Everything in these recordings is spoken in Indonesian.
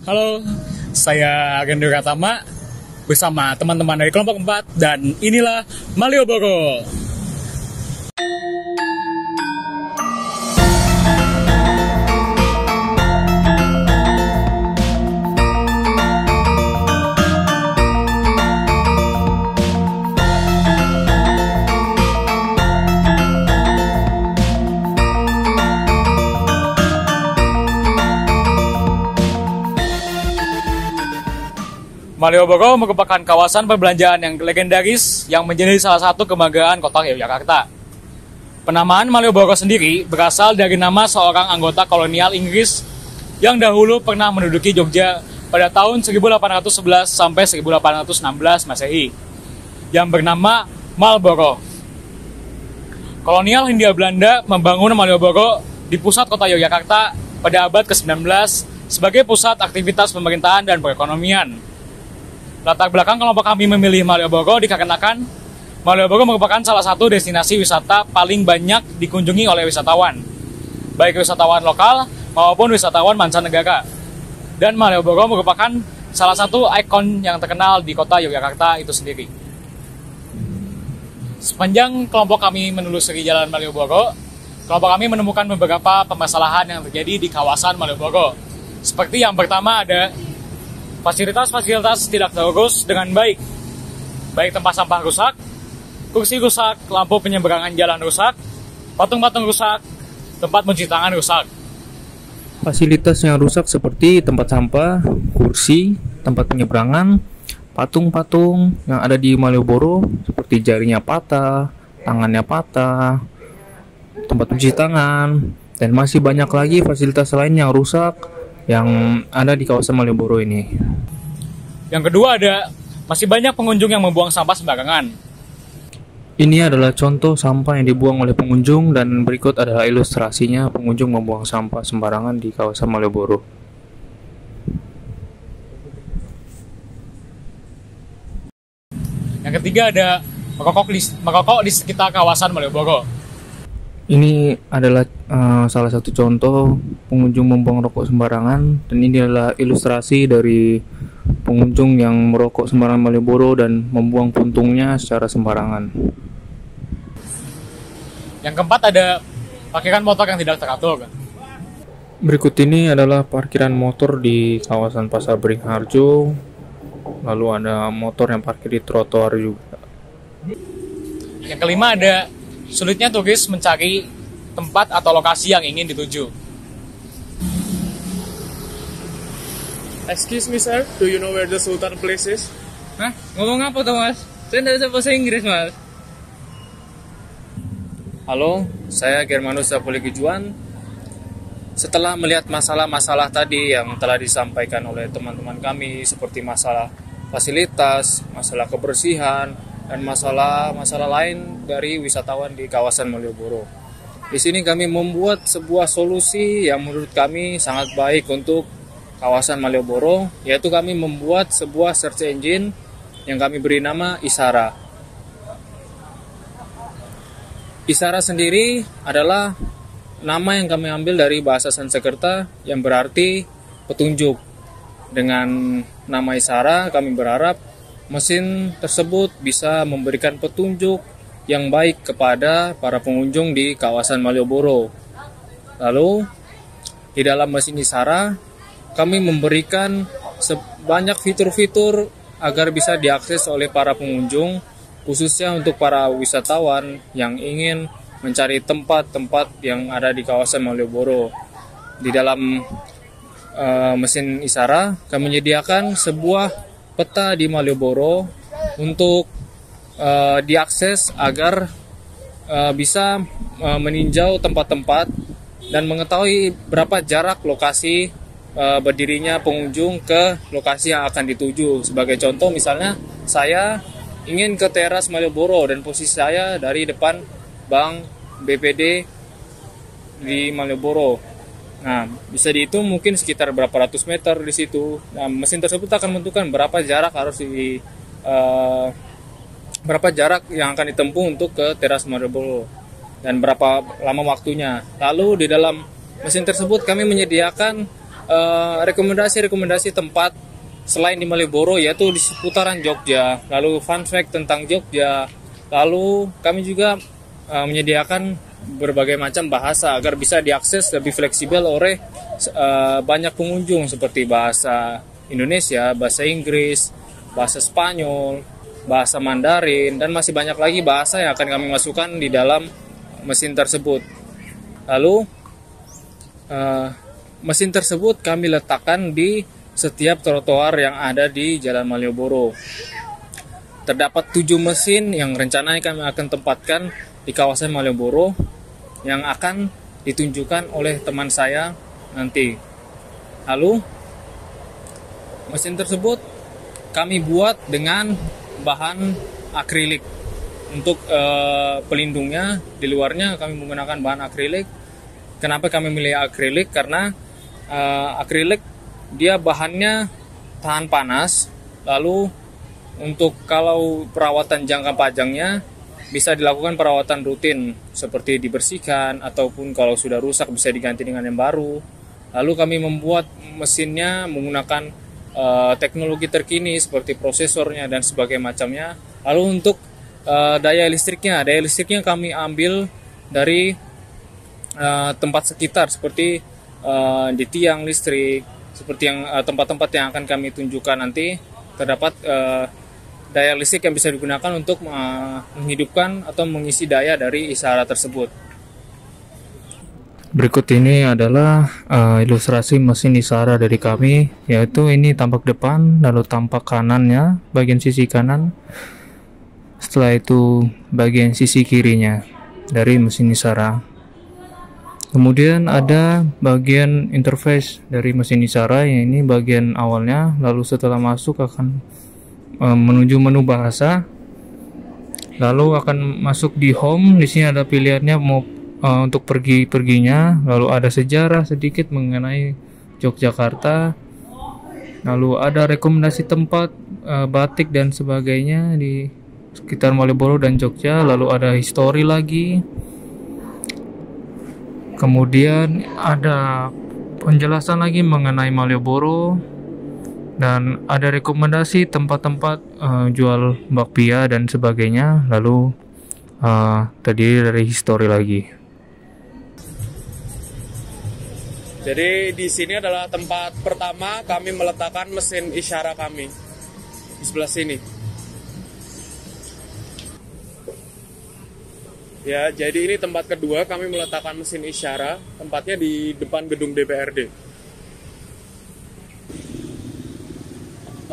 Halo, saya Gendro Katama bersama teman-teman dari kelompok 4 dan inilah Malioboro. Malioboro merupakan kawasan perbelanjaan yang legendaris yang menjadi salah satu kebanggaan kota Yogyakarta. Penamaan Malioboro sendiri berasal dari nama seorang anggota kolonial Inggris yang dahulu pernah menduduki Jogja pada tahun 1811 sampai 1816 Masehi, yang bernama Marlborough. Kolonial Hindia Belanda membangun Malioboro di pusat kota Yogyakarta pada abad ke-19 sebagai pusat aktivitas pemerintahan dan perekonomian. Latar belakang kelompok kami memilih Malioboro dikarenakan Malioboro merupakan salah satu destinasi wisata paling banyak dikunjungi oleh wisatawan, baik wisatawan lokal maupun wisatawan mancanegara. Dan Malioboro merupakan salah satu ikon yang terkenal di kota Yogyakarta itu sendiri. Sepanjang kelompok kami menelusuri jalan Malioboro, kelompok kami menemukan beberapa permasalahan yang terjadi di kawasan Malioboro. Seperti yang pertama ada fasilitas-fasilitas tidak terurus dengan baik tempat sampah rusak, kursi rusak, lampu penyeberangan jalan rusak, patung-patung rusak, tempat mencuci tangan rusak. Fasilitas yang rusak seperti tempat sampah, kursi, tempat penyeberangan, patung-patung yang ada di Malioboro seperti jarinya patah, tangannya patah, tempat mencuci tangan, dan masih banyak lagi fasilitas lain yang rusak yang ada di kawasan Malioboro ini. Yang kedua ada masih banyak pengunjung yang membuang sampah sembarangan. Ini adalah contoh sampah yang dibuang oleh pengunjung dan berikut adalah ilustrasinya pengunjung membuang sampah sembarangan di kawasan Malioboro. Yang ketiga ada merokok di sekitar kawasan Malioboro. Ini adalah salah satu contoh pengunjung membuang rokok sembarangan, dan ini adalah ilustrasi dari pengunjung yang merokok sembarangan Malioboro dan membuang puntungnya secara sembarangan. Yang keempat ada parkiran motor yang tidak teratur. Berikut ini adalah parkiran motor di kawasan Pasar Beringharjo. Lalu ada motor yang parkir di trotoar juga. Yang kelima ada sulitnya turis mencari tempat atau lokasi yang ingin dituju. Excuse me sir, do you know where the Sultan Place is? Hah? Ngomong apa tuh mas? Saya tidak bisa bahasa Inggris mas. Halo, saya Germanus Zapoliki Juan. Setelah melihat masalah-masalah tadi yang telah disampaikan oleh teman-teman kami, seperti masalah fasilitas, masalah kebersihan, dan masalah-masalah lain dari wisatawan di kawasan Malioboro. Di sini kami membuat sebuah solusi yang menurut kami sangat baik untuk kawasan Malioboro, yaitu kami membuat sebuah search engine yang kami beri nama Isara. Isara sendiri adalah nama yang kami ambil dari bahasa Sanskerta yang berarti petunjuk. Dengan nama Isara, kami berharap mesin tersebut bisa memberikan petunjuk yang baik kepada para pengunjung di kawasan Malioboro. Lalu, di dalam mesin Isara, kami memberikan sebanyak fitur-fitur agar bisa diakses oleh para pengunjung, khususnya untuk para wisatawan yang ingin mencari tempat-tempat yang ada di kawasan Malioboro. Di dalam mesin Isara, kami menyediakan sebuah peta di Malioboro untuk diakses agar bisa meninjau tempat-tempat dan mengetahui berapa jarak lokasi berdirinya pengunjung ke lokasi yang akan dituju. Sebagai contoh misalnya saya ingin ke teras Malioboro dan posisi saya dari depan Bank BPD di Malioboro. Nah, bisa dihitung mungkin sekitar berapa ratus meter di situ. Nah, mesin tersebut akan menentukan berapa jarak berapa jarak yang akan ditempuh untuk ke teras Malioboro dan berapa lama waktunya. Lalu di dalam mesin tersebut kami menyediakan rekomendasi-rekomendasi tempat selain di Malioboro, yaitu di seputaran Jogja. Lalu fun fact tentang Jogja. Lalu kami juga menyediakan berbagai macam bahasa agar bisa diakses lebih fleksibel oleh banyak pengunjung, seperti bahasa Indonesia, bahasa Inggris, bahasa Spanyol, bahasa Mandarin, dan masih banyak lagi bahasa yang akan kami masukkan di dalam mesin tersebut. Lalu mesin tersebut kami letakkan di setiap trotoar yang ada di Jalan Malioboro. Terdapat 7 mesin yang rencananya kami akan tempatkan di kawasan Malioboro yang akan ditunjukkan oleh teman saya nanti. Lalu mesin tersebut kami buat dengan bahan akrilik. Untuk pelindungnya di luarnya kami menggunakan bahan akrilik. Kenapa kami milih akrilik? Karena akrilik dia bahannya tahan panas. Lalu untuk kalau perawatan jangka panjangnya bisa dilakukan perawatan rutin seperti dibersihkan, ataupun kalau sudah rusak bisa diganti dengan yang baru. Lalu kami membuat mesinnya menggunakan teknologi terkini seperti prosesornya dan sebagainya macamnya. Lalu untuk daya listriknya kami ambil dari tempat sekitar, seperti di tiang listrik, seperti yang tempat-tempat yang akan kami tunjukkan nanti. Terdapat daya listrik yang bisa digunakan untuk menghidupkan atau mengisi daya dari isyarat tersebut. Berikut ini adalah ilustrasi mesin isyarat dari kami, yaitu ini tampak depan, lalu tampak kanannya, bagian sisi kanan. Setelah itu bagian sisi kirinya dari mesin isyarat. Kemudian ada bagian interface dari mesin isyarat, yang ini bagian awalnya. Lalu setelah masuk akan menuju menu bahasa. Lalu akan masuk di home. Di sini ada pilihannya mau untuk perginya. Lalu ada sejarah sedikit mengenai Yogyakarta. Lalu ada rekomendasi tempat batik dan sebagainya di sekitar Malioboro dan Jogja. Lalu ada histori lagi. Kemudian ada penjelasan lagi mengenai Malioboro, dan ada rekomendasi tempat-tempat jual bakpia dan sebagainya. Lalu terdiri dari histori lagi. Jadi di sini adalah tempat pertama kami meletakkan mesin isyarat kami di sebelah sini. Ya, jadi ini tempat kedua kami meletakkan mesin isyarat, tempatnya di depan gedung DPRD.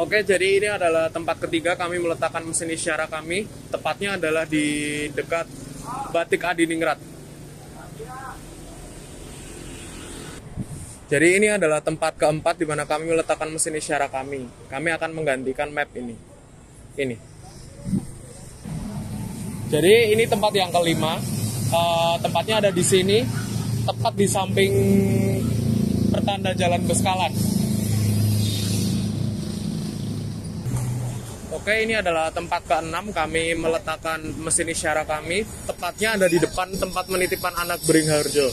Oke, jadi ini adalah tempat ketiga kami meletakkan mesin isyarat kami, tepatnya adalah di dekat Batik Adiningrat. Jadi ini adalah tempat keempat di mana kami meletakkan mesin isyarat kami. Kami akan menggantikan map ini. Jadi ini tempat yang kelima. Tempatnya ada di sini, tepat di samping pertanda jalan Beskalan. Oke, ini adalah tempat keenam kami meletakkan mesin isyarat kami. Tepatnya ada di depan tempat menitipkan anak Beringharjo.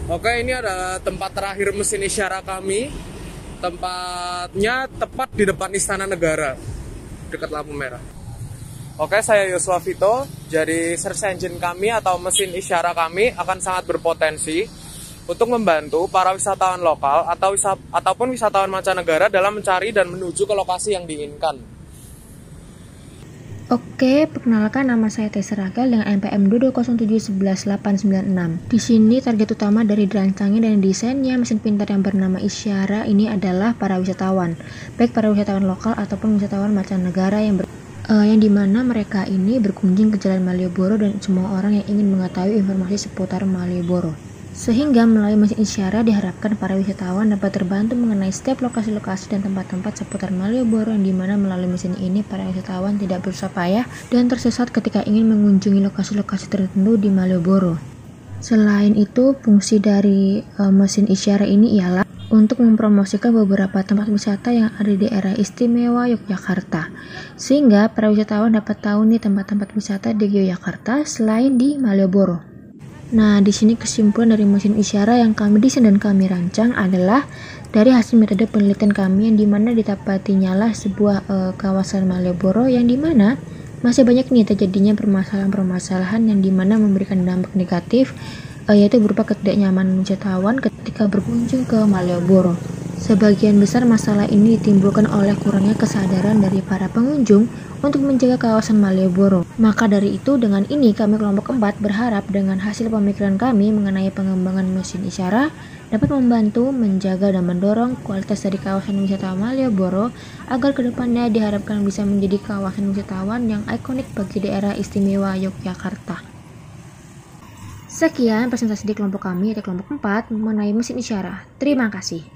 Oke, ini adalah tempat terakhir mesin isyarat kami. Tempatnya tepat di depan Istana Negara, dekat lampu merah. Oke, saya Yosua Vito. Jadi search engine kami atau mesin isyarat kami akan sangat berpotensi untuk membantu para wisatawan lokal ataupun wisatawan mancanegara dalam mencari dan menuju ke lokasi yang diinginkan. Oke, perkenalkan, nama saya Tessa Ragal dengan NPM 220711896. Di sini target utama dari dirancangnya dan desainnya mesin pintar yang bernama Isyara ini adalah para wisatawan, baik para wisatawan lokal ataupun wisatawan mancanegara yang dimana mereka ini berkunjung ke Jalan Malioboro dan semua orang yang ingin mengetahui informasi seputar Malioboro. Sehingga melalui mesin isyarat diharapkan para wisatawan dapat terbantu mengenai setiap lokasi-lokasi dan tempat-tempat seputar Malioboro, yang dimana melalui mesin ini para wisatawan tidak bersusah payah dan tersesat ketika ingin mengunjungi lokasi-lokasi tertentu di Malioboro. Selain itu, fungsi dari mesin isyarat ini ialah untuk mempromosikan beberapa tempat wisata yang ada di daerah istimewa Yogyakarta, sehingga para wisatawan dapat tahu nih tempat-tempat wisata di Yogyakarta selain di Malioboro. Nah, di sini kesimpulan dari mesin isyarat yang kami desain dan kami rancang adalah dari hasil metode penelitian kami yang dimana didapatinya lah sebuah kawasan Malioboro yang dimana masih banyak nih terjadinya permasalahan-permasalahan yang dimana memberikan dampak negatif, yaitu berupa ketidaknyamanan wisatawan ketika berkunjung ke Malioboro. Sebagian besar masalah ini ditimbulkan oleh kurangnya kesadaran dari para pengunjung untuk menjaga kawasan Malioboro. Maka dari itu, dengan ini kami kelompok 4 berharap dengan hasil pemikiran kami mengenai pengembangan mesin isyarat dapat membantu menjaga dan mendorong kualitas dari kawasan wisata Malioboro agar kedepannya diharapkan bisa menjadi kawasan wisatawan yang ikonik bagi daerah istimewa Yogyakarta. Sekian presentasi di kelompok kami, yaitu kelompok 4 mengenai mesin isyarat. Terima kasih.